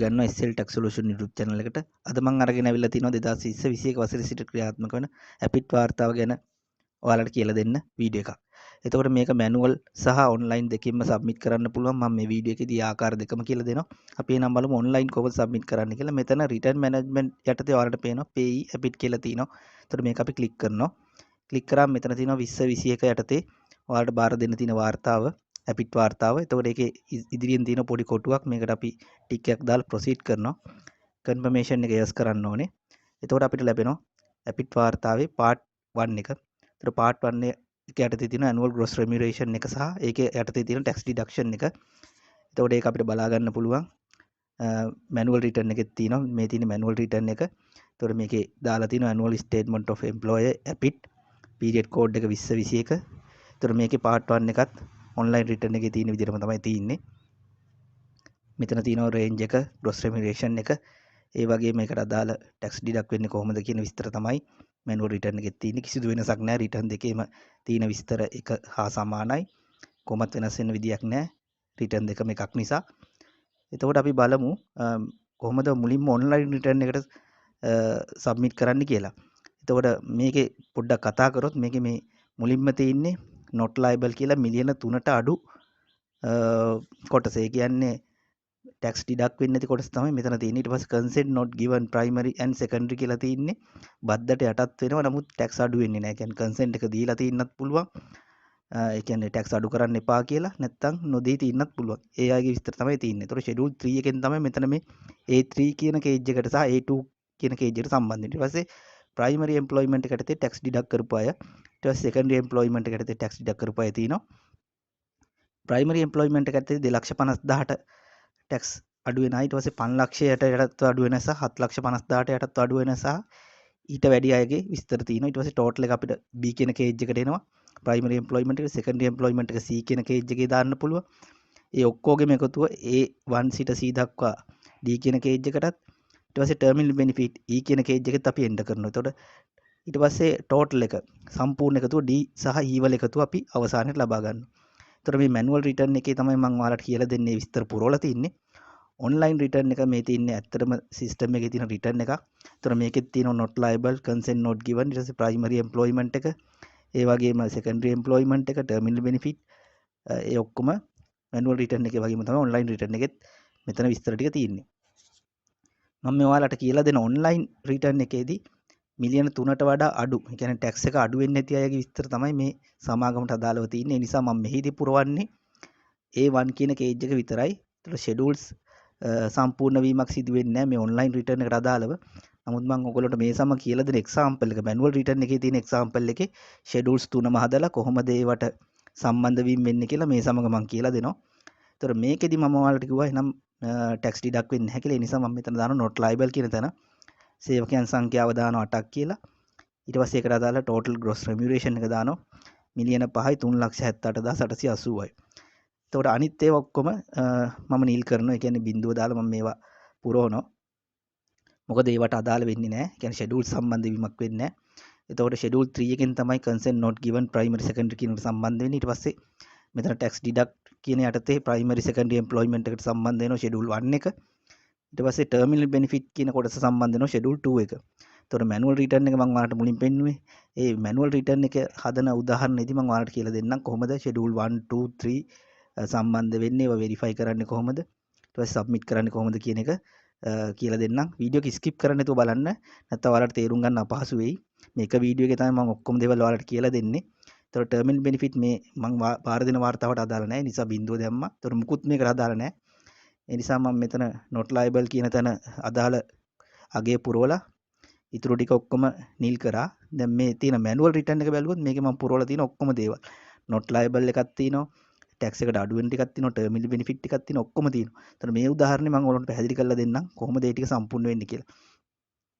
පිළිගන්නවා SL Tax Solution YouTube channel එකට. අද මම අරගෙන අවිල්ලා තිනවා 2020 21 වසරේ සිට ක්‍රියාත්මක වන Apit වාර්තාව ගැන ඔයාලට කියලා දෙන්න වීඩියෝ එකක්. එතකොට මේක මැනුවල් සහ ඔන්ලයින් දෙකෙන්ම සබ්මිට් කරන්න පුළුවන්. මම මේ වීඩියෝ එකේදී ආකාර දෙකම කියලා දෙනවා. අපි එනම් බලමු ඔන්ලයින් කොහොමද සබ්මිට් කරන්න කියලා. මෙතන රිටර්න් මැනේජ්මන්ට් යටතේ ඔයාලට පේනවා pay Apit කියලා තියෙනවා. එතකොට මේක අපි ක්ලික් කරනවා. ක්ලික් කරාම මෙතන තියෙනවා 20 21 යටතේ ඔයාලට බාර දෙන්න තියෙන වාර්තාව Apit වාර්තාව. එතකොට ඒකේ ඉදිරියෙන් තියෙන පොඩි කොටුවක් මේකට අපි ටික් එකක් දාලා ප්‍රොසීඩ් කරනවා. කන්ෆර්මේෂන් එක යස් කරන්න ඕනේ. එතකොට අපිට ලැබෙනවා Apit වාර්තාවේ part 1 එක. එතකොට part 1 එක යටතේ තියෙන annual gross remuneration එක සහ ඒකේ යටතේ තියෙන tax deduction එක. එතකොට ඒක අපිට බලා ගන්න පුළුවන්. manual return එකෙත් තියෙනවා. මේ තියෙන manual return එක. එතකොට මේකේ දාලා තියෙනවා annual statement of employer Apit period code එක 2021. එතකොට මේකේ part 1 එකත් online return එකේ තියෙන විදිහටම තමයි තියෙන්නේ. මෙතන තියෙනවා range එක, gross remuneration එක, ඒ වගේම මේකට අදාළ tax deduct වෙන්නේ කොහොමද කියන විස්තර තමයි manual return එකේ තියෙන්නේ. කිසිදු වෙනසක් නැහැ. return දෙකේම තියෙන විස්තර එක හා සමානයි. කොහොමත් වෙනස් වෙන්න විදියක් නැහැ. return දෙකම එකක් නිසා. එතකොට අපි බලමු කොහොමද මුලින්ම online return එකට submit කරන්න කියලා. එතකොට මේකේ පොඩ්ඩක් කතා කරොත් මේකේ මේ මුලින්ම තියෙන්නේ not liable කියලා මිලියන 3ට අඩු කොටස. ඒ කියන්නේ tax deduct වෙන්නේ නැති කොටස තමයි මෙතන තියෙන්නේ. ඊට පස්සේ consent not given primary and secondary කියලා තියෙන්නේ. බද්දට යටත් වෙනවා. නමුත් tax අඩු වෙන්නේ නැහැ. කියන්නේ consent එක දීලා තින්නත් පුළුවන්. ඒ කියන්නේ tax අඩු කරන්න එපා කියලා නැත්තම් නොදී තින්නත් පුළුවන්. ඒ අයගේ විස්තර තමයි තියෙන්නේ. ඒතකොට schedule 3 එකෙන් තමයි මෙතන මේ A3 කියන cage එකට සහ A2 කියන cage එකට සම්බන්ධ වෙන්නේ. ඊට පස්සේ primary employment එකට tax deduct කරපු අය, ඊට පස්සේ secondary employment එකට tax deduct කරපු අය තියෙනවා. primary employment එකට 2,50,000ට tax අඩු වෙනවා. ඊට පස්සේ 5,00,000යට යටත් අඩු වෙන සහ 7,50,000ට යටත් අඩු වෙන සහ ඊට වැඩි අයගේ විස්තර තියෙනවා. ඊට පස්සේ total එක අපිට B කියන cage එකට එනවා. primary employment එක, secondary employment එක C කියන cage එකේ දාන්න පුළුවන්. ඒ ඔක්කොගෙම එකතුව A1 සිට C දක්වා D කියන cage එකටත්, ඊට පස්සේ terminal benefit E කියන cage එකෙත් අපි එන්ටර් කරනවා. එතකොට ඊට පස්සේ total එක සම්පූර්ණ එකතුව D සහ E වල එකතුව අපි අවසානයේ ලබා ගන්නවා. එතකොට මේ manual return එකේ තමයි මම ඔයාලට කියලා දෙන්නේ විස්තර පුරවලා තින්නේ. online return එක මේ තියන්නේ ඇත්තටම system එකේ තියෙන return එකක්. එතකොට මේකෙත් තියෙනවා not liable, consent not given, ඊට පස්සේ primary employment එක, ඒ වගේම secondary employment එක, terminal benefit, ඒ ඔක්කොම manual return එකේ වගේම තමයි online return එකෙත් මෙතන විස්තර ටික තියෙන්නේ. මම මේ ඔයාලට කියලා දෙන online return එකේදී මිලියන 3ට වඩා අඩු, ඒ කියන්නේ tax එක අඩු වෙන්නේ නැති අයගේ විස්තර තමයි මේ සමාගමට අදාළව තියෙන්නේ. ඒ නිසා මම මෙහිදී පුරවන්නේ A1 කියන cage එක විතරයි. ඒතර schedules සම්පූර්ණ වීමක් සිදු වෙන්නේ නැහැ මේ online return එකට අදාළව. නමුත් මම ඔයගොල්ලන්ට මේ සම කියලා දෙන example එක manual return එකේ තියෙන example එකේ schedules තුනම හදලා කොහොමද ඒවට සම්බන්ධ වීම වෙන්නේ කියලා මේ සමග මම කියලා දෙනවා. ඒතර මේකෙදි මම ඔයාලට කිව්වා එහෙනම් tax deduct වෙන්නේ නැහැ කියලා. ඒ නිසා මම මෙතන දානවා not liable කියන තැන. සේවකයන් සංඛ්‍යාව දානවා 8ක් කියලා. ඊට පස්සේ ඒකට අදාළ total gross remuneration එක දානවා මිලියන 5යි 3,78,880යි. එතකොට අනිත් ඒවා ඔක්කොම මම නිල් කරනවා. ඒ කියන්නේ බිඳුව දාලා මම මේවා පුරවනවා. මොකද ඒවට අදාළ වෙන්නේ නැහැ. ඒ කියන්නේ schedule සම්බන්ධ වීමක් වෙන්නේ නැහැ. එතකොට schedule 3 එකෙන් තමයි consent not given primary secondary කියනට සම්බන්ධ වෙන්නේ. ඊට පස්සේ මෙතන tax deduct කියන යටතේ primary secondary employment එකට සම්බන්ධ වෙනවා schedule 1 එක. ඊට පස්සේ terminal benefit කියන කොටස සම්බන්ධ වෙනවා schedule 2 එක. එතකොට manual return එක මම ඔයාලට මුලින් පෙන්නුවේ. ඒ manual return එක හදන උදාහරණෙදි මම ඔයාලට කියලා දෙන්නම් කොහොමද schedule 1 2 3 සම්බන්ධ වෙන්නේ, ඒවා වෙරිෆයි කරන්නේ කොහොමද, ඊට පස්සේ සබ්මිට් කරන්නේ කොහොමද කියන එක කියලා දෙන්නම්. වීඩියෝ එක ස්කිප් කරන්න නැතුව බලන්න. නැත්නම් ඔයාලට තේරුම් ගන්න අපහසු වෙයි. මේක වීඩියෝ එකේ තමයි මම ඔක්කොම දේවල් ඔයාලට කියලා දෙන්නේ. ඒතකොට terminal benefit මේ මම පාර දෙන වාර්තාවට අදාළ නැහැ. ඒ නිසා බිඳුව දැම්මා. ඒතකොට මුකුත් මේකට අදාළ නැහැ. ඒ නිසා මම මෙතන not liable කියන තැන අදාළ අගය පුරවලා ඉතුරු ටික ඔක්කොම නිල් කරා. දැන් මේ තියෙන manual return එක බැලුවොත් මේකේ මම පුරවලා තියෙන ඔක්කොම දේවල් not liable එකක් තියෙනවා. tax එකට අඩු වෙන ටිකක් තියෙනවා, terminal benefit ටිකක් තියෙනවා, ඔක්කොම තියෙනවා. ඒතර මේ උදාහරණේ මම ඔයගොල්ලන්ට පැහැදිලි කරලා දෙන්නම් කොහොමද මේ ටික සම්පූර්ණ වෙන්නේ කියලා.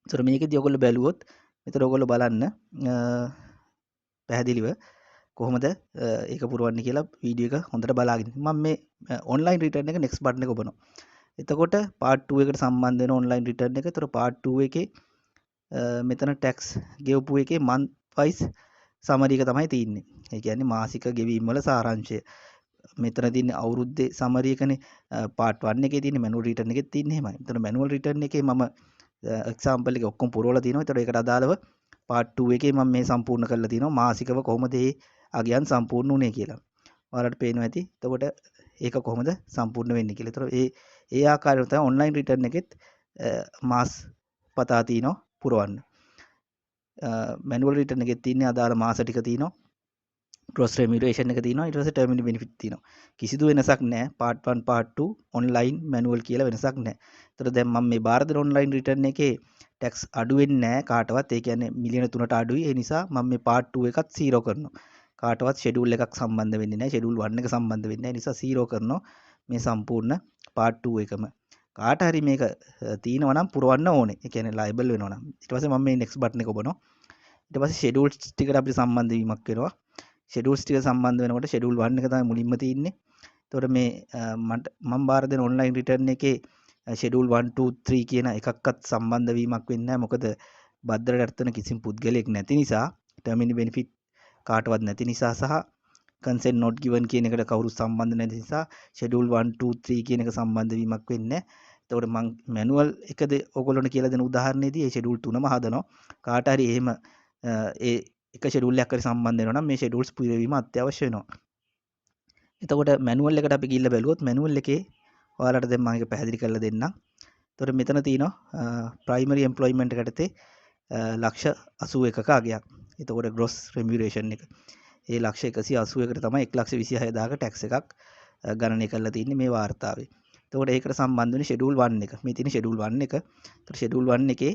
ඒතර මේකෙදි ඔයගොල්ලෝ බැලුවොත් මෙතන ඔයගොල්ලෝ බලන්න පැහැදිලිව කොහොමද ඒක පුරවන්නේ කියලා වීඩියෝ එක හොඳට බලාගෙන. මම මේ online return එක next button එක ඔබනවා. එතකොට part 2 එකට සම්බන්ධ වෙන online return එක. ඒතර part 2 එකේ මෙතන tax ගෙවපු එකේ month wise summary එක තමයි තියෙන්නේ. ඒ කියන්නේ මාසික ගෙවීම් වල සාරාංශය. මෙතන තියෙන්නේ අවුරුද්දේ සමරි එකනේ part 1 එකේ තියෙන්නේ manual return එකේ තියෙන්නේ එහෙමයි. එතන manual return එකේ මම example එක ඔක්කොම පුරවලා තියෙනවා. ඒතකොට ඒකට අදාළව part 2 එකේ මම මේ සම්පූර්ණ කරලා තියෙනවා මාසිකව කොහොමද මේ අගයන් සම්පූර්ණ වුනේ කියලා. ඔයාලට පේනවා ඇති. එතකොට ඒක කොහොමද සම්පූර්ණ වෙන්නේ කියලා. ඒතකොට ඒ ආකාරයට තමයි online return එකෙත් මාස් පතා තිනවා පුරවන්න. manual return එකේ තියෙන්නේ අදාළ මාස ටික තියෙනවා. gross remuneration එක තියෙනවා. ඊට පස්සේ terminal benefit තියෙනවා. කිසිදු වෙනසක් නැහැ. part 1 part 2 online manual කියලා වෙනසක් නැහැ. ඒතකොට දැන් මම මේ බාර දෙන online return එකේ tax අඩු වෙන්නේ නැහැ කාටවත්. ඒ කියන්නේ මිලියන 3ට අඩුයි. ඒ නිසා මම මේ part 2 එකත් 0 කරනවා. කාටවත් schedule එකක් සම්බන්ධ වෙන්නේ නැහැ. schedule 1 එක සම්බන්ධ වෙන්නේ නැහැ. නිසා 0 කරනවා මේ සම්පූර්ණ part 2 එකම. කාට හරි මේක තියෙනවා නම් පුරවන්න ඕනේ. ඒ කියන්නේ liable වෙනවා නම්. ඊට පස්සේ මම මේ next button එක ඔබනවා. ඊට පස්සේ schedules ටිකට අපිට සම්බන්ධ වීමක් වෙනවා. schedules ටික සම්බන්ධ වෙනකොට schedule 1 එක තමයි මුලින්ම තියෙන්නේ. එතකොට මේ මම බාර දෙන online return එකේ schedule 1 2 3 කියන එකක්වත් සම්බන්ධ වීමක් වෙන්නේ නැහැ. මොකද බද්දරට අර්ථන කිසිම පුද්ගලයෙක් නැති නිසා, terminal benefit කාටවත් නැති නිසා සහ consent not given කියන එකට කවුරුත් සම්බන්ධ නැති නිසා schedule 1 2 3 කියන එක සම්බන්ධ වීමක් වෙන්නේ නැහැ. එතකොට මම manual එකද ඔයගොල්ලන්ට කියලා දෙන උදාහරණයේදී මේ schedule තුනම හදනවා. කාට හරි එහෙම ඒ එක schedule එකක් හරි සම්බන්ධ වෙනවා නම් මේ schedules පුරවීම අත්‍යවශ්‍ය වෙනවා. එතකොට manual එකට අපි ගිහිල්ලා බැලුවොත් manual එකේ ඔයාලට දැන් මම ඒක පැහැදිලි කරලා දෙන්නම්. එතකොට මෙතන තියෙනවා primary employment එකටතේ ලක්ෂ 81ක අගයක්. එතකොට gross remuneration එක. ඒ ලක්ෂ 181කට තමයි 1,26,000ක tax එකක් ගණනය කරලා තියෙන්නේ මේ වාර්තාවේ. එතකොට ඒකට සම්බන්ධ වෙන schedule 1 එක. මේ තියෙන schedule 1 එක. එතකොට schedule 1 එකේ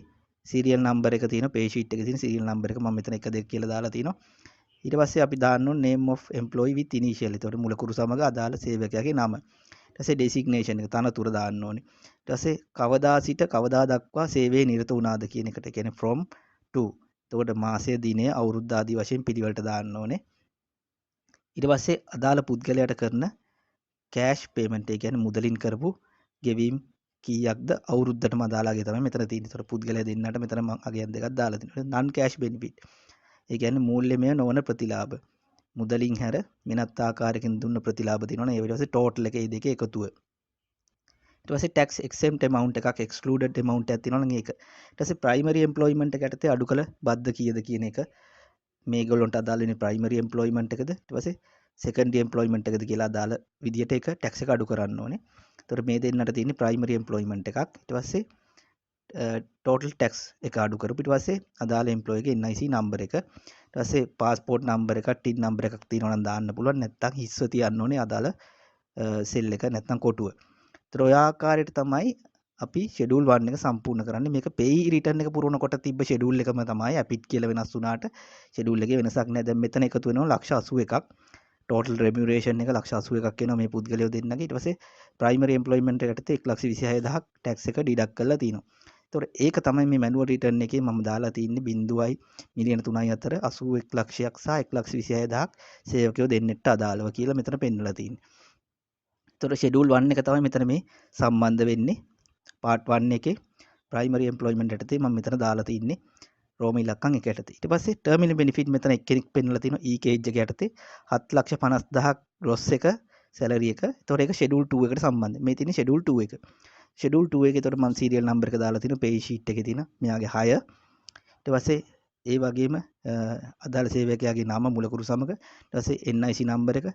serial number එක තියෙනවා. pay sheet එකේ තියෙන serial number එක මම මෙතන 1 2 කියලා දාලා තිනවා. ඊට පස්සේ අපි දාන්න ඕනේ name of employee with initial. එතකොට මුලකුරු සමග අදාළ සේවකයාගේ නම. ඊට පස්සේ designation එක තනතුර දාන්න ඕනේ. ඊට පස්සේ කවදා සිට කවදා දක්වා සේවයේ නිරත වුණාද කියන එකට කියන්නේ from to. එතකොට මාසය දිනය අවුරුද්ද ආදී වශයෙන් පිළිවෙලට දාන්න ඕනේ. ඊට පස්සේ අදාළ පුද්ගලයාට කරන cash payment ඒ කියන්නේ මුදලින් කරපු ගෙවීම් කීයක්ද අවුරුද්දටම අදාළගේ තමයි මෙතන තියෙන්නේ. ඒතර පුද්ගලයා දෙන්නට මෙතන මම අගයන් දෙකක් දාලා තිනවා. non cash benefit. ඒ කියන්නේ මූල්‍යමය නොවන ප්‍රතිලාභ. මුදලින් හැර වෙනත් ආකාරයකින් දුන්න ප්‍රතිලාභ තියෙනවනේ. ඒ ඊට පස්සේ total එක මේ දෙකේ එකතුව. ඊට පස්සේ tax exempt amount එකක් excluded amount එකක් තියෙනවනේ ඒක. ඊට පස්සේ primary employment එක යටතේ අඩු කළ බද්ද කීයද කියන එක මේගොල්ලන්ට අදාළ වෙන primary employment එකද ඊට පස්සේ secondary employment එකද කියලා අදාළ විදියට ඒක tax එක අඩු කරන්න ඕනේ. ඒතර මේ දෙන්නට තියෙන්නේ primary employment එකක්. ඊට පස්සේ total tax එක අඩු කරපු ඊට පස්සේ අදාළ employee ගේ NIC number එක ඊට පස්සේ passport number එකක් TIN number එකක් තියෙනවා නම් දාන්න පුළුවන්. නැත්නම් හිස්ව තියන්න ඕනේ අදාළ සෙල් එක නැත්නම් කොටුව. ඒතර ඔය ආකාරයට තමයි අපි schedule 1 එක සම්පූර්ණ කරන්නේ. මේක pay return එක පුරවනකොට තිබ්බ schedule එකම තමයි අපිට කියලා වෙනස් වුණාට schedule එකේ වෙනසක් නැහැ. දැන් මෙතන එකතු වෙනවා ලක්ෂ 81ක්. total remuneration එක ලක්ෂ 81ක් වෙනවා මේ පුද්ගලයෝ දෙන්නගේ. ඊට පස්සේ primary employment එකට 1,26,000ක් tax එක deduct කරලා තිනවා. ඒතකොට ඒක තමයි මේ manual return එකේ මම දාලා තින්නේ 0.3 මිලියන 3යි අතර 81 ලක්ෂයක් සහ 1,26,000ක් සේවකයෝ දෙන්නෙට අදාළව කියලා මෙතන පෙන්නලා තින්නේ. ඒතකොට schedule 1 එක තමයි මෙතන මේ සම්බන්ධ වෙන්නේ. part 1 එකේ primary employment යටතේ මම මෙතන දාලා තින්නේ රෝම ඉලක්කම් එක යටතේ. ඊට පස්සේ terminal benefit මෙතන එක්කෙනෙක් පෙන්නලා තිනවා EKH එක යටතේ 7,50,000ක් gross එක salary එක. ඒතකොට ඒක schedule 2 එකට සම්බන්ධයි. මේ තියෙන්නේ schedule 2 එක. schedule 2 එකේ ඒතකොට මම serial number එක දාලා තිනවා pay sheet එකේ තියෙන මෙයාගේ 6. ඊට පස්සේ ඒ වගේම අදාළ සේවකයාගේ නම මුලකුරු සමග ඊට පස්සේ NIC number එක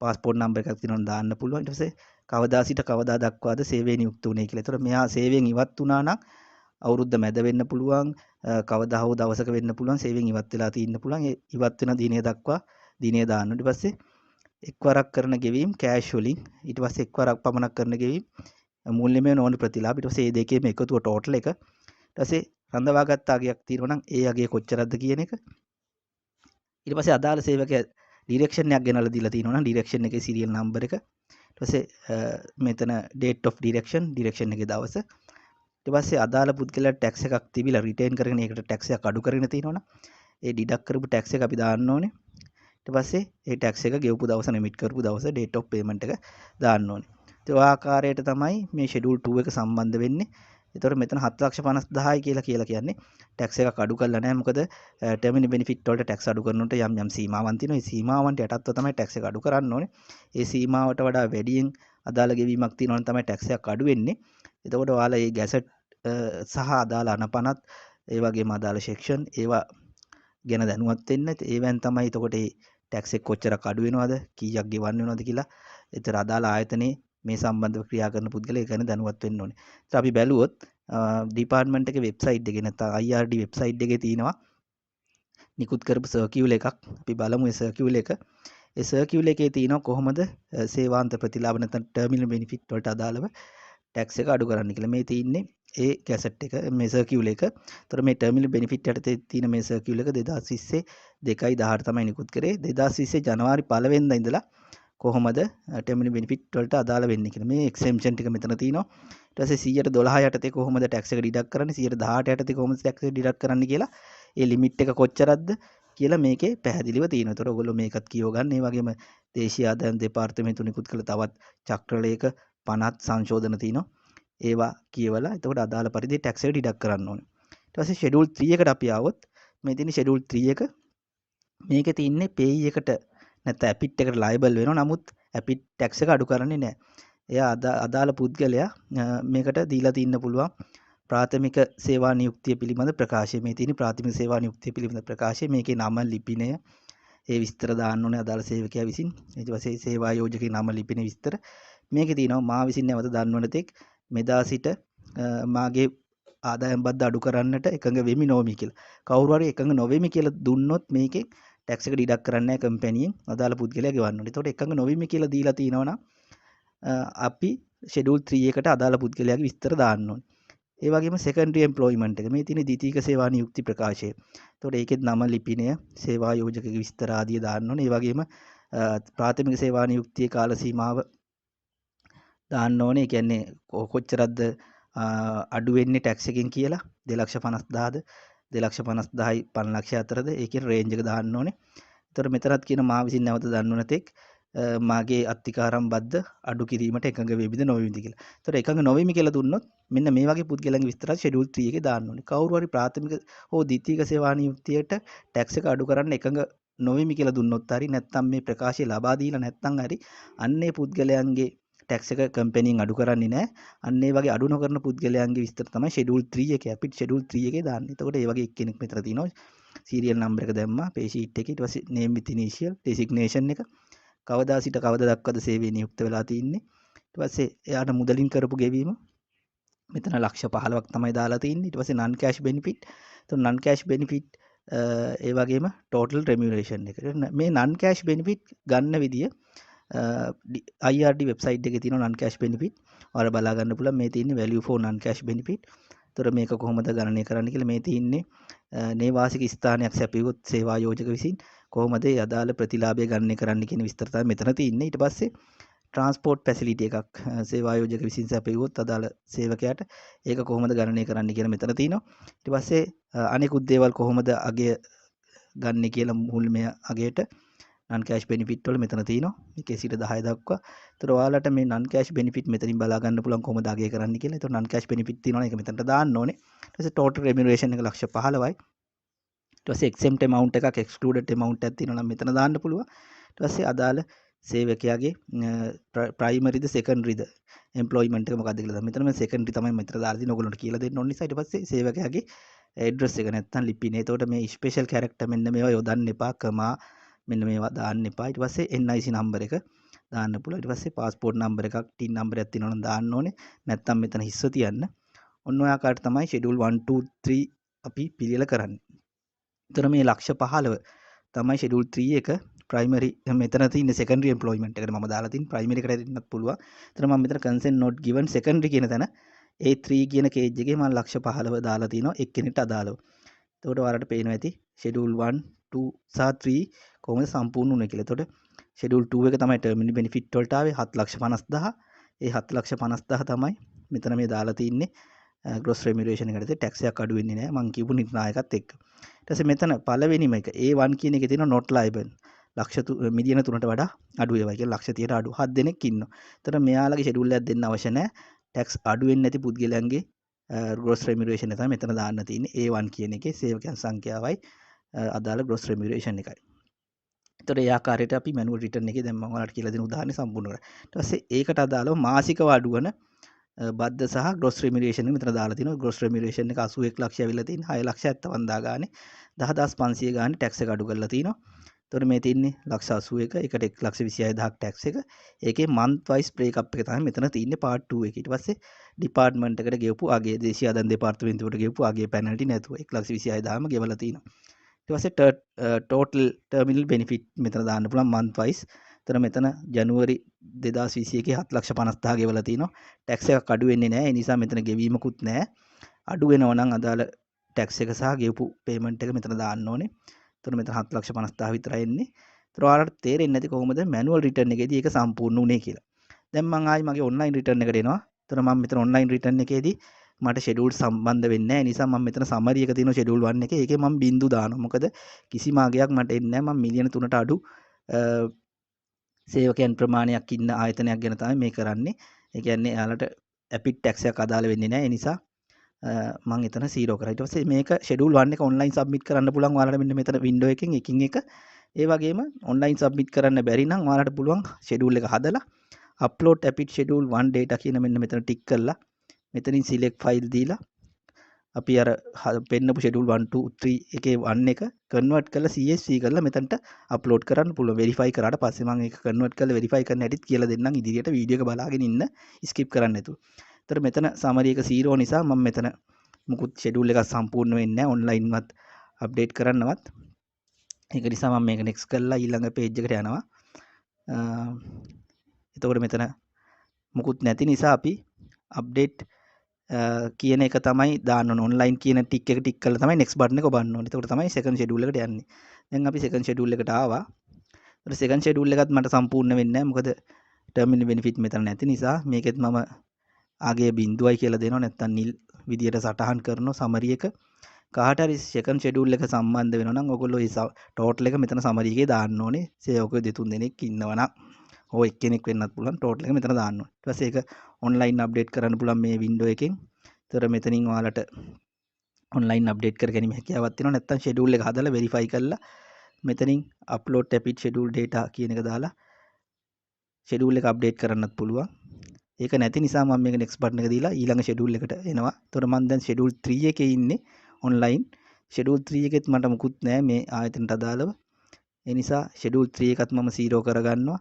passport number එකක් තියෙනවා දාන්න පුළුවන්. ඊට පස්සේ කවදා සිට කවදා දක්වාද සේවයේ නියුක්ත වුණේ කියලා. ඒතකොට මෙයා සේවයෙන් ඉවත් වුණා නම් අවුරුද්ද මැද වෙන්න පුළුවන්, කවදා හෝ දවසක වෙන්න පුළුවන්, සේවයෙන් ඉවත් වෙලා තියෙන්න පුළුවන්. ඒ ඉවත් වෙන දිනය දක්වා දිනය දාන්න. ඊට පස්සේ එක්වරක් කරන ගෙවීම් කෑෂ් වලින්, ඊට පස්සේ එක්වරක් පමණක් කරන ගෙවීම් මූල්‍යමය නොවන ප්‍රතිලාභ. ඊට පස්සේ මේ දෙකේම එකතුව ටෝටල් එක. ඊට පස්සේ රඳවාගත් අගයක් තියෙනවා නම් ඒ අගය කොච්චරද කියන එක. ඊට පස්සේ අදාළ සේවකයා ඩිරෙක්ෂන් එකක් ගෙනල්ලා දීලා තියෙනවා නම් ඩිරෙක්ෂන් එකේ සීරියල් නම්බර් එක. ඊට පස්සේ මෙතන date of direction එකේ දවස. ඊට පස්සේ අදාළ පුද්ගලයාට ටැක්ස් එකක් තිබිලා රිටේන් කරගෙන ඒකට ටැක්ස් එකක් අඩු කරගෙන තියෙනවනම් ඒ ඩිඩක්ට් කරපු ටැක්ස් එක අපි දාන්න ඕනේ. ඊට පස්සේ ඒ ටැක්ස් එක ගෙවපු දවස නෙමිට් කරපු දවස date of payment එක දාන්න ඕනේ. ඒ ආකාරයට තමයි මේ schedule 2 එක සම්බන්ධ වෙන්නේ. එතකොට මෙතන 7,50,000යි කියලා කියන්නේ ටැක්ස් එකක් අඩු කරලා නැහැ. මොකද ටර්මිනල් බෙනිෆිට් වලට ටැක්ස් අඩු කරනකොට යම් සීමාවන් තියෙනවා. ඒ සීමාවන්ට යටත්ව තමයි ටැක්ස් එක අඩු කරන්න ඕනේ. ඒ සීමාවට වඩා වැඩියෙන් අදාළ ගෙවීමක් තියෙනවා නම් තමයි ටැක්ස් එකක් අඩු වෙන්නේ. එතකොට ඔයාලා මේ ගැසට් සහ අදාළ අනපනත් ඒ වගේම අදාළ සෙක්ෂන් ඒවා ගැන දැනුවත් වෙන්න. ඒවෙන් තමයි එතකොට මේ ටැක්ස් එක කොච්චරක් අඩු වෙනවද කීයක් ගෙවන්න වෙනවද කියලා. ඒතර අදාළ ආයතනයේ මේ සම්බන්ධව ක්‍රියා කරන පුද්ගලයා ඒ ගැන දැනුවත් වෙන්න ඕනේ. ඉතින් අපි බැලුවොත් ඩිපාර්ට්මන්ට් එකේ වෙබ්සයිට් එකේ නැත්නම් IRD වෙබ්සයිට් එකේ තියෙනවා නිකුත් කරපු සර්කියුලර් එකක්. අපි බලමු ඒ සර්කියුලර් එක. ඒ සර්කියුලර් එකේ තියෙනවා කොහොමද සේවාන්ත ප්‍රතිලාභ නැත්නම් ටර්මිනල් බෙනිෆිට් වලට අදාළව ටැක්ස් එක අඩු කරන්න කියලා. මේ තියෙන්නේ ඒ ගැසට් එක මේ සර්කියුලර් එක. ඒතර මේ ටර්මිනල් බෙනිෆිට් යටතේ තියෙන මේ සර්කියුලර් එක 2020 2/18 තමයි නිකුත් කරේ. 2020 ජනවාරි 1 වෙනිදා ඉඳලා කොහොමද ටර්මිනල් බෙනිෆිට් වලට අදාළ වෙන්නේ කියලා. මේ එක්සෙම්පෂන් ටික මෙතන තියෙනවා. ඊට පස්සේ 112 යටතේ කොහොමද ටැක්ස් එක ඩිඩක්ට් කරන්නේ 118 යටතේ කොහොමද ටැක්ස් එක ඩිඩක්ට් කරන්නේ කියලා ඒ ලිමිට් එක කොච්චරක්ද කියලා මේකේ පැහැදිලිව තියෙනවා. ඒතකොට ඔයගොල්ලෝ මේකත් කියව ගන්න. ඒ වගේම දේශීය ආදායම් දෙපාර්තමේන්තුව නිකුත් කළ තවත් චක්‍රලේඛ 50 සංශෝධන තියෙනවා. ඒවා කියවලා එතකොට අදාළ පරිදි ටැක්ස් එක ඩිඩක්ට් කරන්න ඕනේ. ඊට පස්සේ ෂෙඩියුල් 3 එකට අපි ආවොත් මේ තියෙන ෂෙඩියුල් 3 එක මේකේ තින්නේ පේයි එකට නැත්නම් ඇපිට් එකට ලයබල් වෙනවා. නමුත් ඇපිට් ටැක්ස් එක අඩු කරන්නේ නැහැ. එයා අදාළ පුද්ගලයා මේකට දීලා තින්න පුළුවන් ප්‍රාථමික සේවා නියුක්තිය පිළිබඳ ප්‍රකාශය. මේ තියෙන ප්‍රාථමික සේවා නියුක්තිය පිළිබඳ ප්‍රකාශය. මේකේ නම ලිපිනය ඒ විස්තර දාන්න ඕනේ අදාළ සේවකයා විසින්. ඊට පස්සේ සේවා යෝජකගේ නම ලිපින විස්තර. මේකේ තියෙනවා මා විසින් නැවත දන්වන තෙක් මෙදා සිට මාගේ ආදායම් බද්ද අඩු කරන්නට එකඟ වෙමි නොවමි කියලා. කවුරු හරි එකඟ නොවෙමි කියලා දුන්නොත් මේකෙන් ටැක්ස් එක ඩිඩක්ට් කරන්නේ නැහැ කම්පැනියෙන් අදාළ පුද්ගලයා ගෙවන්න ඕනේ. ඒතකොට එකඟ නොවෙමි කියලා දීලා තිනවනම් අපි ෂෙඩියුල් 3 එකට අදාළ පුද්ගලයාගේ විස්තර දාන්න ඕනේ. ඒ වගේම සෙකන්ඩරි එම්ප්ලොයිමන්ට් එක මේ තියෙන ද්විතීයික සේවා නියුක්ති ප්‍රකාශය. ඒතකොට ඒකෙත් නම ලිපිනය සේවා යෝජකගේ විස්තර ආදිය දාන්න ඕනේ. ඒ වගේම ප්‍රාථමික සේවා නියුක්තියේ කාල සීමාව දාන්න ඕනේ. ඒ කියන්නේ කොච්චරක්ද අඩු වෙන්නේ ටැක්ස් එකෙන් කියලා 2,50,000ද 2,50,000යි 5,00,000 අතරද ඒකේ රේන්ජ් එක දාන්න ඕනේ. ඒතකොට මෙතනත් කියන මා විසින් නැවත දන්වන තෙක් මාගේ අත්තිකාරම් බද්ද අඩු කිරීමට එකඟ වෙවිද නොවේවිද කියලා. ඒතකොට එකඟ නොවෙමි කියලා දුන්නොත් මෙන්න මේ වගේ පුද්ගලයන්ගේ විස්තර ෂෙඩියුල් 3 එකේ දාන්න ඕනේ. කවුරු හරි ප්‍රාථමික හෝ ද්විතීයික සේවා නියුක්තියට ටැක්ස් එක අඩු කරන්න එකඟ නොවෙමි කියලා දුන්නොත් හරි නැත්නම් මේ ප්‍රකාශය ලබා දීලා නැත්නම් හරි අන්නේ පුද්ගලයන්ගේ ටැක්ස් එක කම්පැනියෙන් අඩු කරන්නේ නැහැ. අන්න ඒ වගේ අඩු නොකරන පුද්ගලයන්ගේ විස්තර තමයි ෂෙඩියුල් 3 එකේ අපිට ෂෙඩියුල් 3 එකේ දාන්නේ. එතකොට ඒ වගේ එක්කෙනෙක් මෙතන තියෙනවා. සීරියල් නම්බර් එක දැම්මා පේ ෂීට් එකේ. ඊට පස්සේ නේම් විත් ඉනිෂියල් ඩෙසිග්නේෂන් එක කවදා සිට කවද දක්වාද සේවයේ නියුක්ත වෙලා තින්නේ. ඊට පස්සේ එයාට මුදලින් කරපු ගෙවීම මෙතන ලක්ෂ 15ක් තමයි දාලා තින්නේ. ඊට පස්සේ නන් කෑෂ් බෙනිෆිට්. එතකොට නන් කෑෂ් බෙනිෆිට් ඒ වගේම ටෝටල් රෙමියුරේෂන් එක. මේ නන් කෑෂ් බෙනිෆිට් ගන්න විදිය IRD වෙබ්සයිට් එකේ තියෙන non cash benefit ඔයාලා බලා ගන්න පුළුවන්. මේ තියෙන්නේ value for non cash benefit. ඒතර මේක කොහොමද ගණනය කරන්න කියලා මේ තියෙන්නේ නේවාසික ස්ථානයක් සැපයුවොත් සේවා යෝජක විසින් කොහොමද ඒ අදාළ ප්‍රතිලාභය ගණනය කරන්න කියන විස්තර තමයි මෙතන තියෙන්නේ. ඊට පස්සේ ට්‍රාන්ස්පෝර්ට් ෆැසිලිටි එකක් සේවා යෝජක විසින් සැපයුවොත් අදාළ සේවකයාට ඒක කොහොමද ගණනය කරන්න කියලා මෙතන තියෙනවා. ඊට පස්සේ අනෙකුත් දේවල් කොහොමද අගය ගන්න කියලා මුල්මය අගයට non cash benefit වල මෙතන තියෙනවා. මේකේ සිට 10 දක්වා. ඒතර ඔයාලට මේ non cash benefit මෙතනින් බලා ගන්න පුළුවන් කොහොමද අගය කරන්න කියලා. ඒතර non cash benefit තියෙනවා ඒක මෙතනට දාන්න ඕනේ. ඊට පස්සේ total remuneration එක ලක්ෂ 15යි. ඊට පස්සේ exempt amount එකක් excluded amount එකක් තියෙනවා නම් මෙතන දාන්න පුළුවන්. ඊට පස්සේ අදාළ සේවකයාගේ primary ද secondary ද employment එක මොකක්ද කියලා. මෙතන මේ secondary තමයි මෙතන දාලා තියෙන ඔයගොල්ලන්ට කියලා දෙන්න ඕන නිසා ඊට පස්සේ සේවකයාගේ address එක නැත්තම් ලිපිනේ. එතකොට මේ special character මෙන්න මේවා යොදන්න එපා. කමා මෙන්න මේවා දාන්න එපා. ඊට පස්සේ NIC නම්බර එක දාන්න පුළුවන්. ඊට පස්සේ પાස්පෝර්ට් නම්බර එකක් TIN නම්බරයක් තියෙනවා නම් දාන්න ඕනේ. නැත්නම් මෙතන හිස්ව තියන්න. ඔන්න ඔය ආකාරයට තමයි ෂෙඩියුල් 1 2 3 අපි පිළියෙල කරන්නේ. ඒතර මේ ලක්ෂ 15 තමයි ෂෙඩියුල් 3 එක ප්‍රයිමරි මෙතන තියෙන සෙකන්ඩරි එම්ප්ලොයිමන්ට් එකට මම දාලා තියෙන ප්‍රයිමරි එකට දෙන්නත් පුළුවන්. ඒතර මම මෙතන කන්සෙන්ට් not given secondary කියන තැන A3 කියන කේජ් එකේ මම ලක්ෂ 15 දාලා තිනවා එක්කෙනෙක්ට අදාළව. එතකොට ඔයාලට පේනවා ඇති ෂෙඩියුල් 1 2 සහ 3 කොහොමද සම්පූර්ණ වුනේ කියලා. එතකොට ෂෙඩියුල් 2 එක තමයි ටර්මිනල් බෙනිෆිට් වලට ආවේ 7,50,000. ඒ 7,50,000 තමයි මෙතන මේ දාලා තින්නේ gross remuneration එකට ටැක්ස් එකක් අඩු වෙන්නේ නැහැ මං කියපු නිර්ණායකත් එක්ක. ඊට පස්සේ මෙතන පළවෙනිම එක A1 කියන එකේ තියෙනවා not liable. මිලියන 3ට වඩා අඩු ඒවා කියලා ලක්ෂ 30ට අඩු 7 දෙනෙක් ඉන්නවා. එතකොට මෙයාලගේ ෂෙඩියුල් එකක් දෙන්න අවශ්‍ය නැහැ. ටැක්ස් අඩු වෙන්නේ නැති පුද්ගලයන්ගේ ග්‍රොස් රෙමියුරේෂන් එක තමයි මෙතන දාන්න තියෙන්නේ. A1 කියන එකේ සේවකයන් සංඛ්‍යාවයි අදාළ ග්‍රොස් රෙමියුරේෂන් එකයි. එතකොට ඒ ආකාරයට අපි මැනුවල් රිටර්න් එකේ දැන් මම ඔයාලට කියලා දෙන උදාහරණය සම්පූර්ණ කරා. ඊට පස්සේ ඒකට අදාළව මාසිකව අඩුවන බද්ද සහ ග්‍රොස් රෙමියුරේෂන් එක මෙතන දාලා තිනවා. ග්‍රොස් රෙමියුරේෂන් එක 81 ලක්ෂය ඇවිල්ලා තියෙන 6,71,000 ගානේ 10,500 ගානේ ටැක්ස් එක අඩු කරලා තිනවා. එතකොට මේ තියන්නේ 181 එකට 1,26,000 ටැක්ස් එක. ඒකේ month wise break up එක තමයි මෙතන තියෙන්නේ part 2 එකේ. ඊට පස්සේ ඩිපාර්ට්මන්ට් එකට ගෙවපු අගේ දේශීය ආදායම් දෙපාර්තමේන්තුවට ගෙවපු අගේ පැනල්ටි නැතුව 1,26,000ම ගෙවලා තිනවා. ඊට පස්සේ total terminal benefit මෙතන දාන්න පුළුවන් month wise. එතන මෙතන ජනුවරි 2021 7,50,000 ගෙවලා තිනවා. ටැක්ස් එකක් අඩු වෙන්නේ නැහැ. ඒ නිසා මෙතන ගෙවීමකුත් නැහැ. අඩු වෙනවා නම් අදාළ ටැක්ස් එක සහ ගෙවපු පේමන්ට් එක මෙතන දාන්න ඕනේ. එතකොට මෙතන 7,50,000 විතරයි එන්නේ. ඒතර ඔයාලට තේරෙන්නේ නැති කොහොමද මැනුවල් රිටර්න් එකේදී ඒක සම්පූර්ණ වුනේ කියලා. දැන් මම ආයි මගේ ඔන්ලයින් රිටර්න් එකට එනවා. එතන මම මෙතන ඔන්ලයින් රිටර්න් එකේදී මට ෂෙඩියුල් සම්බන්ධ වෙන්නේ නැහැ. ඒ නිසා මම මෙතන සමරි එක තියෙනවා ෂෙඩියුල් 1 එකේ. ඒකේ මම බින්දු දානවා. මොකද කිසිම අගයක් මට එන්නේ නැහැ. මම මිලියන 3ට අඩු සේවකයන් ප්‍රමාණයක් ඉන්න ආයතනයක් ගැන තමයි මේ කරන්නේ. ඒ කියන්නේ එයාලට ඇපිට් ටැක්ස් එකක් අදාළ වෙන්නේ නැහැ. ඒ නිසා මම එතන 0 කරා. ඊට පස්සේ මේක ෂෙඩියුල් 1 එක ඔන්ලයින් සබ්මිට් කරන්න පුළුවන්. ඔයාලට මෙන්න මෙතන වින්ඩෝ එකෙන් එකින් එක ඒ වගේම ඔන්ලයින් සබ්මිට් කරන්න බැරි නම් ඔයාලට පුළුවන් ෂෙඩියුල් එක හදලා upload apit schedule 1 data කියන මෙන්න මෙතන ටික් කරලා මෙතනින් select file දීලා අපි අර පෙන්නපු schedule 1 2 3 එකේ 1 එක convert කරලා CSV කරලා මෙතනට upload කරන්න පුළුවන් verify කරාට පස්සේ මම ඒක convert කරලා verify කරන්න හැටිත් කියලා දෙන්නම් ඉදිරියට වීඩියෝ එක බලාගෙන ඉන්න skip කරන්න නැතුව. ඒතර මෙතන summary එක 0 නිසා මම මෙතන මුකුත් schedule එකක් සම්පූර්ණ වෙන්නේ නැහැ online වත් update කරන්නවත්. ඒක නිසා මම මේක next කරලා ඊළඟ page එකට යනවා. එතකොට මෙතන මුකුත් නැති නිසා අපි අප්ඩේට් කියන එක තමයි දාන්න ඕන. ඔන්ලයින් කියන ටික් එක ටික් කරලා තමයි next button එක ඔබන්න ඕනේ. එතකොට තමයි second schedule එකට යන්නේ. දැන් අපි second schedule එකට ආවා. ඒතකොට second schedule එකත් මට සම්පූර්ණ වෙන්නේ නැහැ. මොකද terminal benefit මෙතන නැති නිසා මේකෙත් මම ආගේ බිඳුවයි කියලා දෙනවා. නැත්තම් නිල් විදියට සටහන් කරනවා summary එක. කාට හරි second schedule එක සම්බන්ධ වෙනවා නම් ඔයගොල්ලෝ මේ total එක මෙතන summary එකේ දාන්න ඕනේ. සේවකයෝ දෙතුන් දෙනෙක් ඉන්නවා නම් ඕ එක්කෙනෙක් වෙන්නත් පුළුවන් ටෝටල් එක මෙතන දාන්න ඕනේ. ඊට පස්සේ ඒක ඔන්ලයින් අප්ඩේට් කරන්න පුළුවන් මේ වින්ඩෝ එකෙන්. ඒතර මෙතනින් ඔයාලට ඔන්ලයින් අප්ඩේට් කර ගැනීම හැකියාවක් තියෙනවා. නැත්නම් ෂෙඩියුල් එක හදලා වෙරිෆයි කරලා මෙතනින් upload tapit schedule data කියන එක දාලා ෂෙඩියුල් එක අප්ඩේට් කරන්නත් පුළුවන්. ඒක නැති නිසා මම මේක next button එක දීලා ඊළඟ ෂෙඩියුල් එකට එනවා. ඒතර මම දැන් ෂෙඩියුල් 3 එකේ ඉන්නේ ඔන්ලයින්. ෂෙඩියුල් 3 එකෙත් මට මුකුත් නැහැ මේ ආයතනට අදාළව. ඒ නිසා ෂෙඩියුල් 3 එකත් මම 0 කරගන්නවා.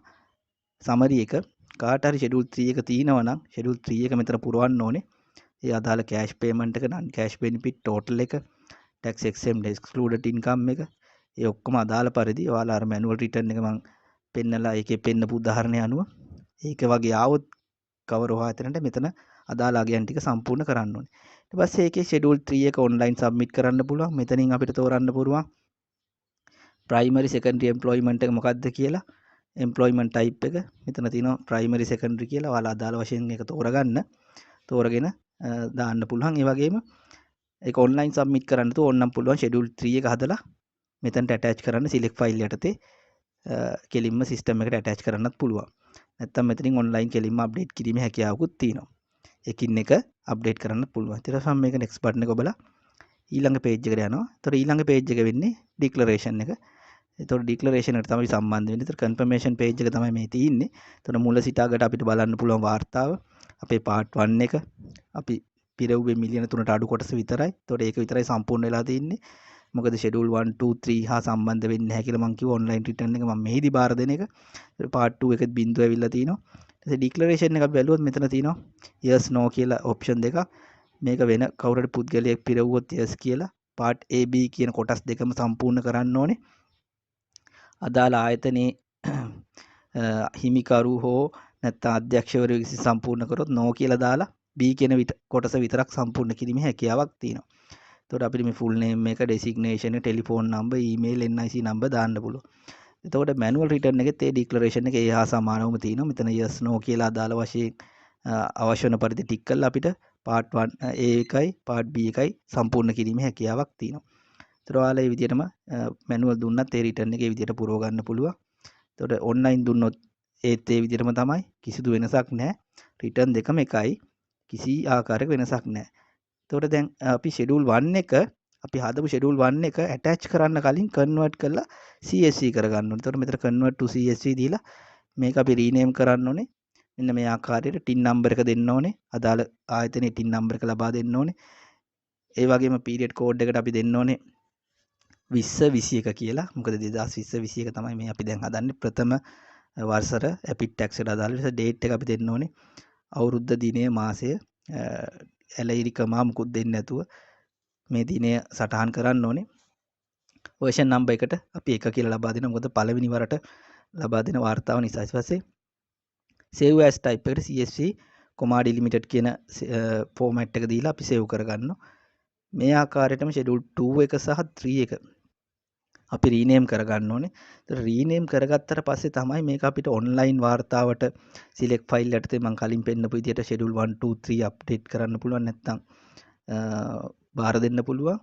සමරි එක කාට හරි ෂෙඩියුල් 3 එක තියෙනවා නම් ෂෙඩියුල් 3 එක මෙතන පුරවන්න ඕනේ. ඒ අදාළ කෑෂ් පේමන්ට් එක non cash benefit total එක tax exempt excluded income එක ඒ ඔක්කොම අදාළ පරිදි ඔයාලා අර manual return එක මම පෙන්නලා ඒකේ පෙන්නපු උදාහරණය අනුව ඒක වගේ ආවොත් කවර ආයතනට මෙතන අදාළ අගයන් ටික සම්පූර්ණ කරන්න ඕනේ. ඊට පස්සේ ඒකේ ෂෙඩියුල් 3 එක online submit කරන්න පුළුවන්. මෙතනින් අපිට තෝරන්න පුළුවන් primary secondary employment එක මොකක්ද කියලා. employment type එක මෙතන තියෙනවා primary secondary කියලා. ඔයාලා අදාළ වශයෙන් ඒක තෝරගන්න. තෝරගෙන දාන්න පුළුවන්. ඒ වගේම ඒක online submit කරන්න තු ඕනනම් පුළුවන් schedule 3 එක හදලා මෙතනට attach කරන්න select file යටතේ කෙලින්ම system එකට attach කරන්නත් පුළුවන්. නැත්නම් මෙතනින් online කෙලින්ම update කිරීමේ හැකියාවකුත් තියෙනවා. එකින් එක update කරන්න පුළුවන්. ඊට පස්සේ මේක next button එක ඔබලා ඊළඟ page එකට යනවා. ඒතකොට ඊළඟ page එක වෙන්නේ declaration එක. එතකොට ඩික්ලරේෂන් එකට තමයි සම්බන්ධ වෙන්නේ. ඒතකොට කන්ෆර්මේෂන් පේජ් එක තමයි මේ තියෙන්නේ. එතකොට මුල සිට අගට අපිට බලන්න පුළුවන් වාර්තාව. අපේ part 1 එක අපි පිරෙව්වේ මිලියන 3ට අඩු කොටස විතරයි. එතකොට ඒක විතරයි සම්පූර්ණ වෙලා තියෙන්නේ. මොකද schedule 1 2 3 හා සම්බන්ධ වෙන්නේ නැහැ කියලා මම කිව්වා online return එක මම මෙහිදී බාර දෙන එක. part 2 එකෙත් බිඳුව ඇවිල්ලා තිනවා. ඊට පස්සේ declaration එක අපි බැලුවොත් මෙතන තියෙනවා yes no කියලා option දෙකක්. මේක වෙන කවුරු හරි පුද්ගලයෙක් පිරෙව්වොත් yes කියලා part A B කියන කොටස් දෙකම සම්පූර්ණ කරන්න ඕනේ. අදාළ ආයතනයේ හිමිකරු හෝ නැත්නම් අධ්‍යක්ෂවරු විසින් සම්පූර්ණ කරොත් නෝ කියලා දාලා B කියන කොටස විතරක් සම්පූර්ණ කිරීමේ හැකියාවක් තියෙනවා. එතකොට අපිට මේ full name එක, designation එක, telephone number, email, NIC number දාන්න පුළුවන්. එතකොට manual return එකෙත් ඒ declaration එක ඒ හා සමානවම තියෙනවා. මෙතන yes no කියලා අදාළ වශයෙන් අවශ්‍ය වෙන පරිදි ටික් කරලා අපිට part 1 A එකයි part B එකයි සම්පූර්ණ කිරීමේ හැකියාවක් තියෙනවා. ඒතර ඔයාලා මේ විදිහටම manual දුන්නත් ඒ return එක ඒ විදිහට පුරව ගන්න පුළුවන්. එතකොට online දුන්නොත් ඒත් ඒ විදිහටම තමයි. කිසිදු වෙනසක් නැහැ. return දෙකම එකයි. කිසි ආකාරයක වෙනසක් නැහැ. එතකොට දැන් අපි ෂෙඩියුල් 1 එක අපි හදපු ෂෙඩියුල් 1 එක ඇටච් කරන්න කලින් කන්වර්ට් කරලා CSV කරගන්න ඕනේ. එතකොට මෙතන convert to CSV දීලා මේක අපි රීනේම් කරන්න ඕනේ. මෙන්න මේ ආකාරයට ටින් නම්බර් එක දෙන්න ඕනේ. අදාළ ආයතනයේ ටින් නම්බර් එක ලබා දෙන්න ඕනේ. ඒ වගේම පීරියඩ් කෝඩ් එකට අපි දෙන්න ඕනේ 20 21 කියලා. මොකද 2020 21 තමයි මේ අපි දැන් හදන්නේ ප්‍රථම වර්ෂර ඇපිට් ටැක්ස් එකට අදාළ නිසා ඩේට් එක අපි දෙන්න ඕනේ. අවුරුද්ද දිනය මාසය ඇලයිරිකමා මුකුත් දෙන්නේ නැතුව මේ දිනය සටහන් කරන්න ඕනේ. version number එකට අපි 1 කියලා ලබා දෙනවා. මොකද පළවෙනි වරට ලබා දෙන වාර්තාව නිසා. ඊට පස්සේ save as type එකට CSV කොමාඩි ලිමිටඩ් කියන ෆෝමැට් එක දීලා අපි සේව් කරගන්නවා. මේ ආකාරයටම ෂෙඩියුල් 2 එක සහ 3 එක අපි රීනේම් කරගන්න ඕනේ. ඒතර රීනේම් කරගත්තට පස්සේ තමයි මේක අපිට ඔන්ලයින් වාර්තාවට සිලෙක්ට් ෆයිල් යටතේ මම කලින් පෙන්නපු විදිහට ෂෙඩියුල් 1 2 3 අප්ඩේට් කරන්න පුළුවන්. නැත්නම් බාර දෙන්න පුළුවන්.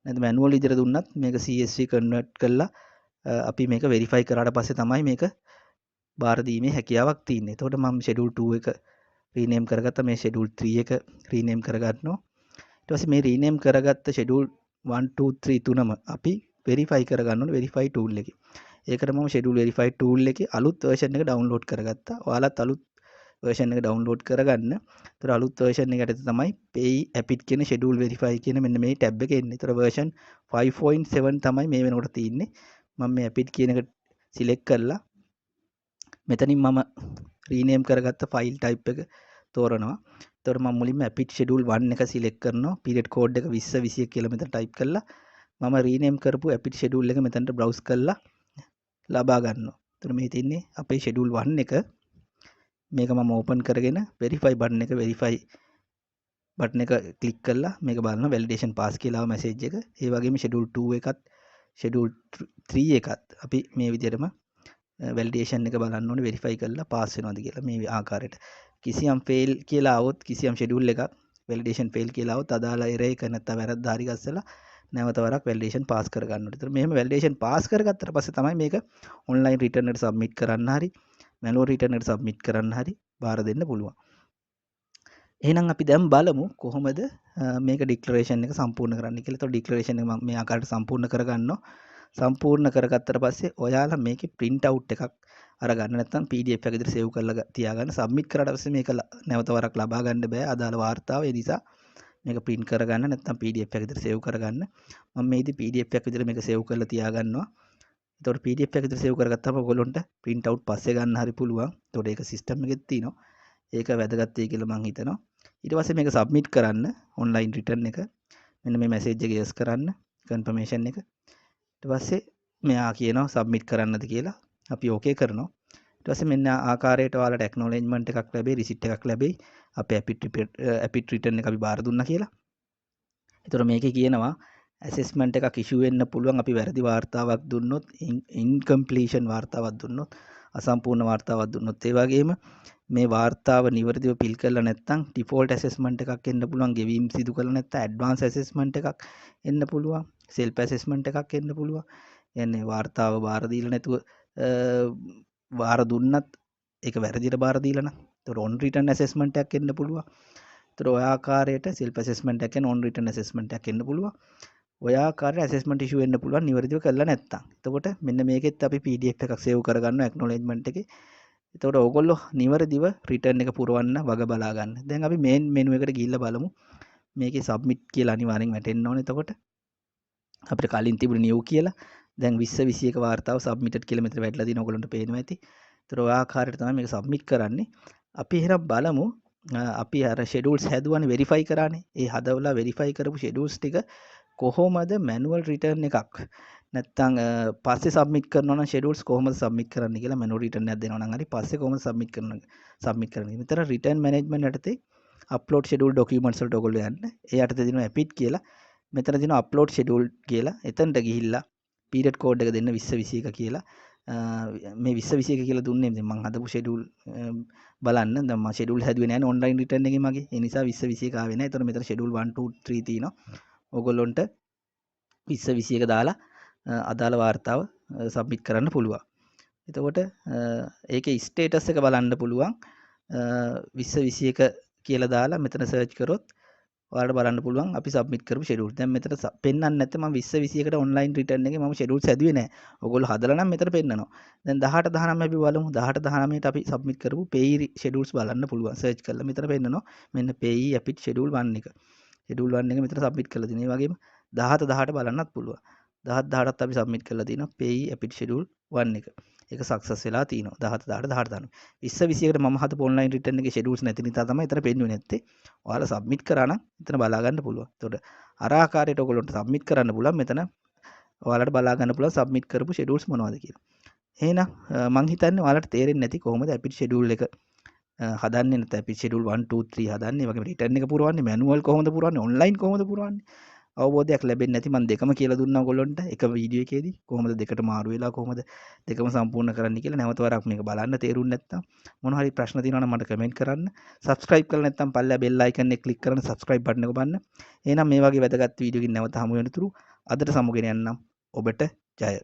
නැත්නම් මැනුවල් විදිහට දුන්නත් මේක CSV කන්වර්ට් කරලා අපි මේක වෙරිෆයි කරාට පස්සේ තමයි මේක බාර දීමේ හැකියාවක් තියෙන්නේ. එතකොට මම ෂෙඩියුල් 2 එක රීනේම් කරගත්තා. මේ ෂෙඩියුල් 3 එක රීනේම් කරගන්නවා. ඊට පස්සේ මේ රීනේම් කරගත්ත ෂෙඩියුල් 1 2 3 තුනම අපි වෙරිෆයි කරගන්න ඕනේ වෙරිෆයි ටූල් එකේ. ඒකට මම ෂෙඩියුල් වෙරිෆයි ටූල් එකේ අලුත් version එක ඩවුන්ලෝඩ් කරගත්තා. ඔයාලත් අලුත් version එක ඩවුන්ලෝඩ් කරගන්න. ඒතර අලුත් version එකට තමයි pay apit කියන ෂෙඩියුල් වෙරිෆයි කියන මෙන්න මේ ටැබ් එකේ එන්නේ. ඒතර version 5.7 තමයි මේ වෙනකොට තියෙන්නේ. මම මේ apit කියන එක සිලෙක්ට් කරලා මෙතනින් මම රීනේම් කරගත්ත ෆයිල් ටයිප් එක තෝරනවා. එතකොට මම මුලින්ම apit schedule 1 එක සිලෙක්ට් කරනවා. period code එක 20 21 කියලා මෙතන ටයිප් කරලා මම රීනේම් කරපු apit schedule එක මෙතනට browse කරලා ලබා ගන්නවා. එතකොට මේ තියෙන්නේ අපේ schedule 1 එක. මේක මම open කරගෙන verify button එක click කරලා මේක බලනවා validation pass කියලා ආව message එක. ඒ වගේම schedule 2 එකත් schedule 3 එකත් අපි මේ විදිහටම වැලිඩේෂන් එක බලන්න ඕනේ වෙරිෆයි කරලා පාස් වෙනවද කියලා මේ ආකාරයට. කිසියම් ෆේල් කියලා આવොත් කිසියම් ෂෙඩියුල් එකක් වැලිඩේෂන් ෆේල් කියලා આવොත් අදාළ එරර් එක නැත්නම් වැරද්ද හරි ගස්සලා නැවත වරක් වැලිඩේෂන් පාස් කර ගන්න ඕනේ. ඒතර මෙහෙම වැලිඩේෂන් පාස් කරගත්තට පස්සේ තමයි මේක ඔන්ලයින් රිටර්න් එකට සබ්මිට් කරන්න හරි මැනුවල් රිටර්න් එකට සබ්මිට් කරන්න හරි බාර දෙන්න පුළුවන්. එහෙනම් අපි දැන් බලමු කොහොමද මේක ඩික්ලරේෂන් එක සම්පූර්ණ කරන්න කියලා. ඒතකොට ඩික්ලරේෂන් එක මම මේ ආකාරයට සම්පූර්ණ කරගන්නවා. සම්පූර්ණ කරගත්තට පස්සේ ඔයාලා මේකේ print out එකක් අරගන්න නැත්නම් PDF එක විදිහට සේව් කරලා තියාගන්න. සබ්මිට් කරාට පස්සේ මේක නැවත වරක් ලබා ගන්න බෑ අදාළ වාර්තාව. ඒ නිසා මේක print කරගන්න නැත්නම් PDF එක විදිහට සේව් කරගන්න. මම මේ ඉතින් PDF එකක් විදිහට මේක සේව් කරලා තියාගන්නවා. එතකොට PDF එක විදිහට සේව් කරගත්තාම ඔයගොල්ලන්ට print out පස්සේ ගන්න හරි පුළුවන්. එතකොට ඒක system එකෙත් තියෙනවා. ඒක වැදගත් වෙයි කියලා මම හිතනවා. ඊට පස්සේ මේක submit කරන්න online return එක. මෙන්න මේ message එක yes කරන්න confirmation එක. ඊට පස්සේ මෙයා කියනවා සබ්මිට් කරන්නද කියලා. අපි ඕකේ කරනවා. ඊට පස්සේ මෙන්න ආකාරයට ඔයාලට ඇක්නොලෙජ්මන්ට් එකක් ලැබෙයි, රිසිට් එකක් ලැබෙයි. අපේ ඇපිට් රිටර්න් එක අපි බාර දුන්නා කියලා. ඒතර මේකේ කියනවා ඇසෙස්මන්ට් එකක් ඉෂුව වෙන්න පුළුවන් අපි වැරදි වාර්තාවක් දුන්නොත්, ඉන්කම්ප්ලීෂන් වාර්තාවක් දුන්නොත්, අසම්පූර්ණ වාර්තාවක් දුන්නොත්. ඒ වගේම මේ වාර්තාව නිවැරදිව පිල් කරලා නැත්නම් ඩිෆෝල්ට් ඇසෙස්මන්ට් එකක් එන්න පුළුවන්, ගෙවීම් සිදු කරලා නැත්නම් ඇඩ්වාන්ස් ඇසෙස්මන්ට් එකක් එන්න පුළුවන්, සෙල්ෆ් ඇසෙස්මන්ට් එකක් එන්න පුළුවන්. යන්නේ වාර්තාව බාර දීලා නැතුව බාර දුන්නත් ඒක වැරදියට බාර දීලා නම් ඒතර on return assessment එකක් එන්න පුළුවන්. ඒතර ඔය ආකාරයට self assessment එකක් එන්න on return assessment එකක් එන්න පුළුවන්. ඔය ආකාරයට assessment issue වෙන්න පුළුවන් නිවැරදිව කරලා නැත්තම්. එතකොට මෙන්න මේකෙත් අපි PDF එකක් save කරගන්නවා acknowledgement එකේ. එතකොට ඕගොල්ලෝ නිවැරදිව return එක පුරවන්න වග බලා ගන්න. දැන් අපි main menu එකට ගිහිල්ලා බලමු. මේකේ submit කියලා අනිවාර්යෙන් වැටෙන්න ඕනේ. එතකොට අපිට කලින් තිබුණ new කියලා දැන් 20 21 වාර්තාව submitted කියලා මෙතන වැටලා තියෙන ඔයගොල්ලන්ට පේනවා ඇති. ඒතර ඔය ආකාරයට තමයි මේක submit කරන්නේ. අපි එහෙනම් බලමු අපි අර schedules හැදුවානේ verify කරානේ. ඒ හදවලා verify කරපු schedules ටික කොහොමද manual return එකක් නැත්තම් පස්සේ submit කරනවා නම් schedules කොහොමද submit කරන්න කියලා manual return එකක් දෙනවා නම් හරි පස්සේ කොහොමද submit කරන්නේ. මෙතන return management යටතේ upload schedule documents වලට ඔයගොල්ලෝ යන්න. ඒ යටතේ දෙනවා apit කියලා. මෙතන දෙනවා upload schedule කියලා. එතනට ගිහිල්ලා period code එක දෙන්න 20 21 කියලා. මේ 20 21 කියලා දුන්නේ මම හදපු schedule බලන්න. දැන් මම schedule හැදුවේ නැහැ online return එකේ මගේ. ඒ නිසා 20 21 ආවේ නැහැ. ඒතර මෙතන schedule 1 2 3 තියෙනවා. ඕගොල්ලොන්ට 20 21 දාලා අදාළ වාර්තාව සබ්මිට් කරන්න පුළුවන්. එතකොට ඒකේ ස්ටේටස් එක බලන්න පුළුවන්. 20 21 කියලා දාලා මෙතන සර්ච් කරොත් ඔයාලට බලන්න පුළුවන් අපි සබ්මිට් කරපු ෂෙඩියුල්. දැන් මෙතන පෙන්වන්නේ නැත්නම් මම 20 21කට ඔන්ලයින් රිටර්න් එකේ මම ෂෙඩියුල්ස් හැදුවේ නැහැ. ඔයගොල්ලෝ හදලා නම් මෙතන පෙන්නනවා. දැන් 18 19 අපි බලමු. 18 19ට අපි සබ්මිට් කරපු pay ෂෙඩියුල්ස් බලන්න පුළුවන්. සර්ච් කරලා මෙතන පෙන්නනවා. මෙන්න pay අපිට ෂෙඩියුල් 1 එක. ෂෙඩියුල් 1 එක මෙතන සබ්මිට් කරලා තියෙනවා. ඒ වගේම 17 18 බලන්නත් පුළුවන්. 17 18ත් අපි සබ්මිට් කරලා තියෙනවා pay අපිට ෂෙඩියුල් 1 එක. ඒක සක්සස් වෙලා තිනවා 17 18 18 20 21කට මම හදපු ඔන්ලයින් රිටර්න් එකේ ෂෙඩියුල්ස් නැති නිසා තමයි එතන පෙන්වන්නේ නැත්තේ. ඔයාලා සබ්මිට් කරා නම් එතන බලා ගන්න පුළුවන්. එතකොට අර ආකාරයට ඔයගොල්ලන්ට සබ්මිට් කරන්න පුළුවන්. මෙතන ඔයාලට බලා ගන්න පුළුවන් සබ්මිට් කරපු ෂෙඩියුල්ස් මොනවද කියලා. එහෙනම් මං හිතන්නේ ඔයාලට තේරෙන්නේ නැති කොහොමද අපිට ෂෙඩියුල් එක හදන්නේ නැත්නම් අපි ෂෙඩියුල් 1 2 3 හදන්නේ. ඒ වගේම රිටර්න් එක පුරවන්නේ මැනුවල් කොහොමද පුරවන්නේ ඔන්ලයින් කොහොමද පුරවන්නේ අවබෝධයක් ලැබෙන්නේ නැති මම දෙකම කියලා දුන්නා ඔයගොල්ලන්ට එක වීඩියෝ එකේදී කොහොමද දෙකට මාරු වෙලා කොහොමද දෙකම සම්පූර්ණ කරන්න කියලා නැවත වරක් මේක බලන්න තේරුන්නේ නැත්නම් මොන හරි ප්‍රශ්න තියෙනවා නම් මට කමෙන්ට් කරන්න subscribe කරලා නැත්නම් පල්ලා bell icon එක click කරන subscribe button එක ඔබන්න එහෙනම් මේ වගේ වැදගත් වීඩියෝ එකකින් නැවත හමු වෙනතුරු අදට සමුගෙන යන්නම් ඔබට ජය